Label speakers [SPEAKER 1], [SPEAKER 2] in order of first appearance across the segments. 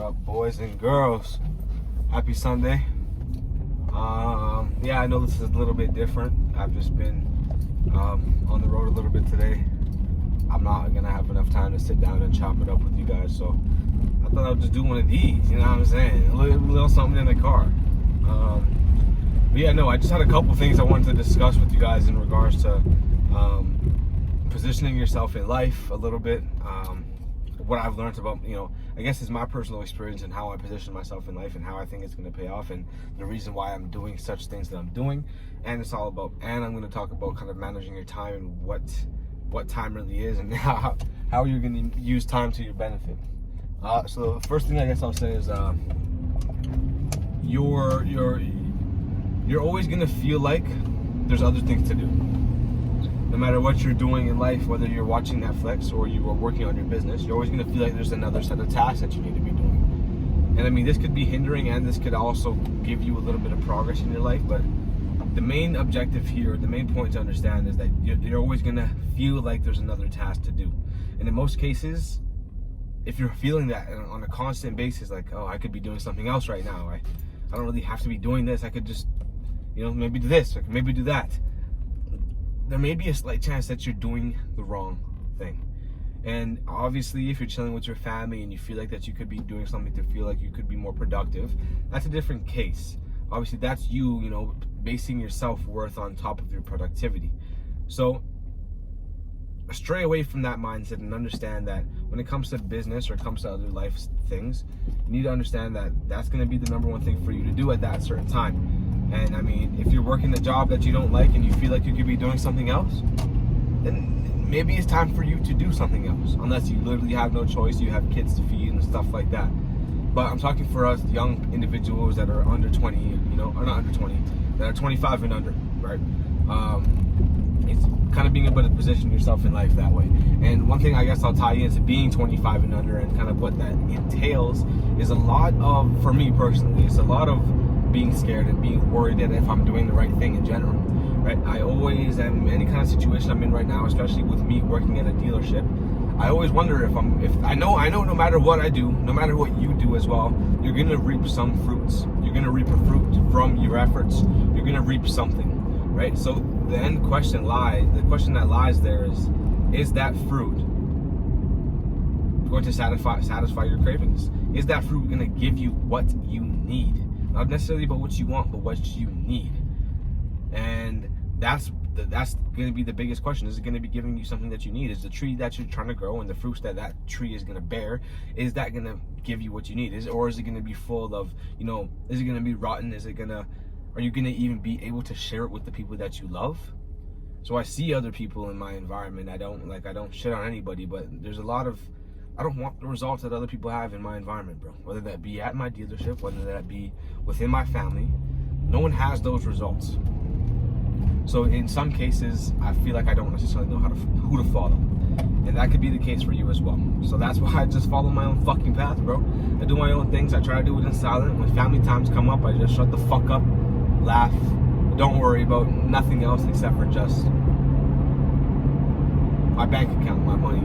[SPEAKER 1] up, boys and girls? Happy Sunday. Yeah, I know this is a little bit different. I've just been on the road a little bit today. I'm not gonna have enough time to sit down and chop it up with you guys, so I thought I would just do one of these. You know what I'm saying? A little something in the car. But yeah, no, I just had a couple things I wanted to discuss with you guys in regards to positioning yourself in life a little bit. What I've learned about, I guess it's my personal experience and how I position myself in life and how I think it's going to pay off and the reason why I'm doing such things that I'm doing. And it's all about, and I'm going to talk about kind of managing your time and what time really is and how you're going to use time to your benefit. So the first thing I guess I'll say is you're always going to feel like there's other things to do. No matter what you're doing in life, whether you're watching Netflix or you are working on your business, you're always going to feel like there's another set of tasks that you need to be doing. And I mean, this could be hindering and this could also give you a little bit of progress in your life. But the main objective here, the main point to understand is that you're always going to feel like there's another task to do. And in most cases, if you're feeling that on a constant basis, like, oh, I could be doing something else right now. I don't really have to be doing this. I could just, maybe do this. I could maybe do that. There may be a slight chance that you're doing the wrong thing. And obviously, if you're chilling with your family and you feel like that you could be doing something to feel like you could be more productive, that's a different case. Obviously, that's you, basing your self-worth on top of your productivity. So stray away from that mindset and understand that when it comes to business or it comes to other life things, you need to understand that that's going to be the number one thing for you to do at that certain time. And I mean, if you're working a job that you don't like and you feel like you could be doing something else, then maybe it's time for you to do something else. Unless you literally have no choice, you have kids to feed and stuff like that. But I'm talking for us young individuals that are under 20, or not under 20, that are 25 and under, right? It's kind of being able to position yourself in life that way. And one thing I guess I'll tie into being 25 and under and kind of what that entails is a lot of, for me personally, it's a lot of being scared and being worried that if I'm doing the right thing in general, right? I always am, any kind of situation I'm in right now, especially with me working at a dealership, I always wonder if I know no matter what I do, no matter what you do as well, you're gonna reap some fruits. You're gonna reap a fruit from your efforts. You're gonna reap something, right? So the question that lies there is that fruit going to satisfy your cravings? Is that fruit gonna give you what you need? Not necessarily about what you want, but what you need. And that's going to be the biggest question. Is it going to be giving you something that you need? Is the tree that you're trying to grow and the fruits that tree is going to bear, is that going to give you what you need? Or is it going to be full of, is it going to be rotten? Are you going to even be able to share it with the people that you love? So I see other people in my environment. I don't shit on anybody, but there's a lot of, I don't want the results that other people have in my environment, bro. Whether that be at my dealership, whether that be within my family, no one has those results. So in some cases, I feel like I don't necessarily know who to follow. And that could be the case for you as well. So that's why I just follow my own fucking path, bro. I do my own things. I try to do it in silence. When family times come up, I just shut the fuck up, laugh. Don't worry about nothing else except for just my bank account, my money.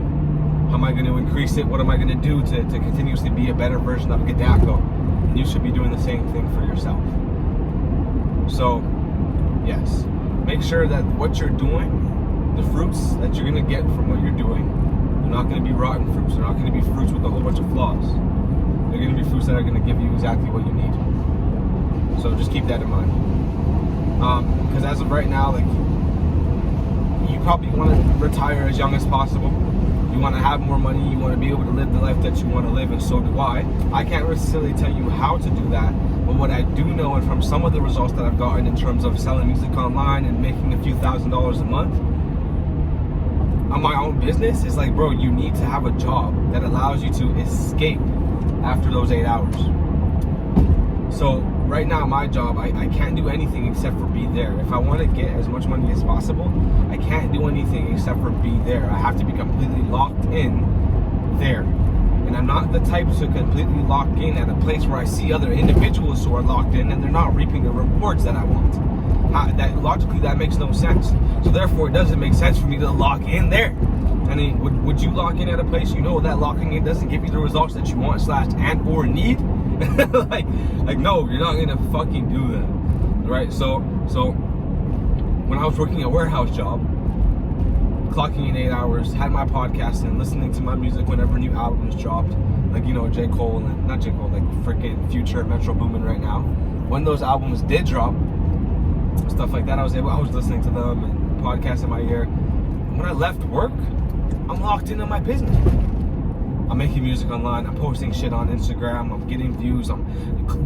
[SPEAKER 1] How am I going to increase it? What am I going to do to continuously be a better version of Gaddafi? And you should be doing the same thing for yourself. So, yes, make sure that what you're doing, the fruits that you're going to get from what you're doing, they're not going to be rotten fruits. They're not going to be fruits with a whole bunch of flaws. They're going to be fruits that are going to give you exactly what you need. So just keep that in mind. Because as of right now, you probably want to retire as young as possible. You want to have more money, you want to be able to live the life that you want to live, and so do I. I can't necessarily tell you how to do that, but what I do know, and from some of the results that I've gotten in terms of selling music online and making a few $1,000s a month on my own business, is like, bro, you need to have a job that allows you to escape after those 8 hours. So right now, my job, I can't do anything except for be there. If I want to get as much money as possible, I can't do anything except for be there. I have to be completely locked in there. And I'm not the type to completely lock in at a place where I see other individuals who are locked in and they're not reaping the rewards that I want. Logically, that makes no sense. So therefore, it doesn't make sense for me to lock in there. I mean, would you lock in at a place you know that locking in doesn't give you the results that you want / and or need? like no, you're not gonna fucking do that, right? So when I was working a warehouse job, clocking in 8 hours, had my podcast and listening to my music whenever new albums dropped, like, you know, J. Cole and not J. Cole, like freaking Future, Metro Boomin right now. When those albums did drop, stuff like that, I was listening to them and podcasts in my ear. When I left work, I'm locked into my business. I'm making music online, I'm posting shit on Instagram, I'm getting views, I'm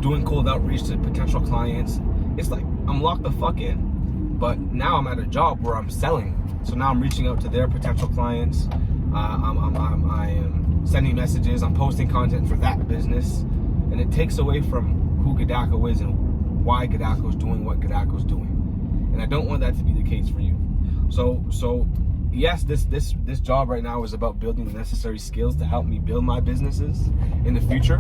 [SPEAKER 1] doing cold outreach to potential clients. It's like I'm locked the fuck in. But now I'm at a job where I'm selling. So now I'm reaching out to their potential clients. I am sending messages, I'm posting content for that business. And it takes away from who Gadako is and why Gadako's doing what Gadako's doing. And I don't want that to be the case for you. So yes, this job right now is about building the necessary skills to help me build my businesses in the future,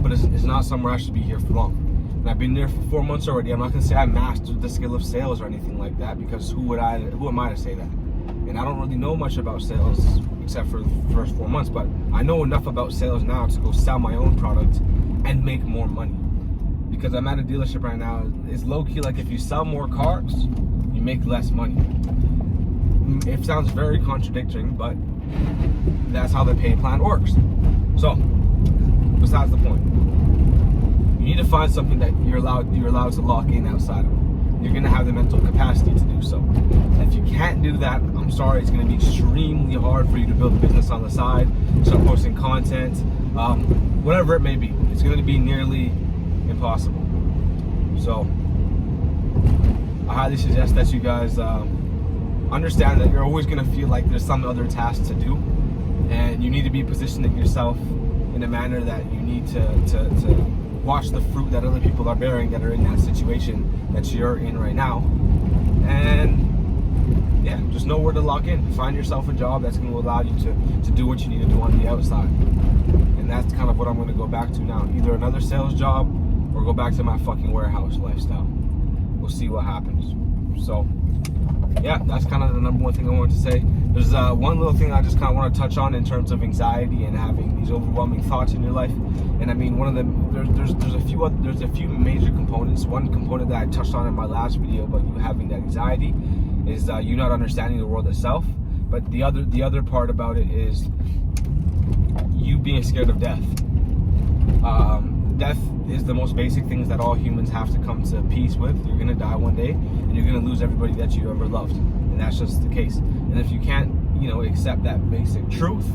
[SPEAKER 1] but it's not somewhere I should be here for long. And I've been there for 4 months already. I'm not gonna say I mastered the skill of sales or anything like that, because who am I to say that? And I don't really know much about sales except for the first 4 months, but I know enough about sales now to go sell my own product and make more money. Because I'm at a dealership right now, it's low-key like if you sell more cars, you make less money. It sounds very contradicting, but that's how the pay plan works. So, besides the point, you need to find something that you're allowed to lock in outside of. You're gonna have the mental capacity to do so. And if you can't do that, I'm sorry, it's gonna be extremely hard for you to build a business on the side, start posting content, whatever it may be. It's gonna be nearly impossible. So, I highly suggest that you guys understand that you're always going to feel like there's some other task to do, and you need to be positioning yourself in a manner that you need to watch the fruit that other people are bearing that are in that situation that you're in right now. And yeah, just know where to lock in. Find yourself a job that's going to allow you to do what you need to do on the outside. And that's kind of what I'm going to go back to now. Either another sales job or go back to my fucking warehouse lifestyle. We'll see what happens. So yeah, that's kind of the number one thing I wanted to say. There's one little thing I just kind of want to touch on in terms of anxiety and having these overwhelming thoughts in your life. And I mean, one of them, there's a few major components. One component that I touched on in my last video about you having that anxiety is you not understanding the world itself. But the other part about it is you being scared of death. Death is the most basic things that all humans have to come to peace with. You're gonna die one day, and you're gonna lose everybody that you ever loved, and that's just the case. And if you can't, accept that basic truth,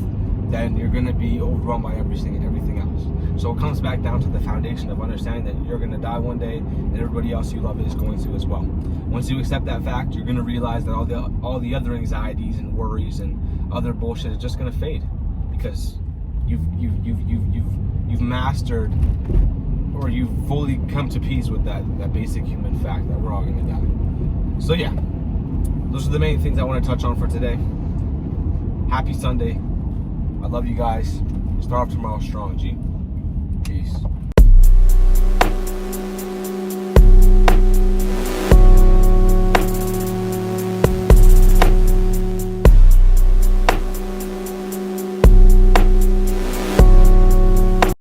[SPEAKER 1] then you're gonna be overwhelmed by everything and everything else. So it comes back down to the foundation of understanding that you're gonna die one day, and everybody else you love is going to as well. Once you accept that fact, you're gonna realize that all the other anxieties and worries and other bullshit is just gonna fade, because you've mastered, or you've fully come to peace with that basic human fact that we're all gonna die. So yeah, those are the main things I want to touch on for today. Happy Sunday. I love you guys. Start off tomorrow strong, G. Peace.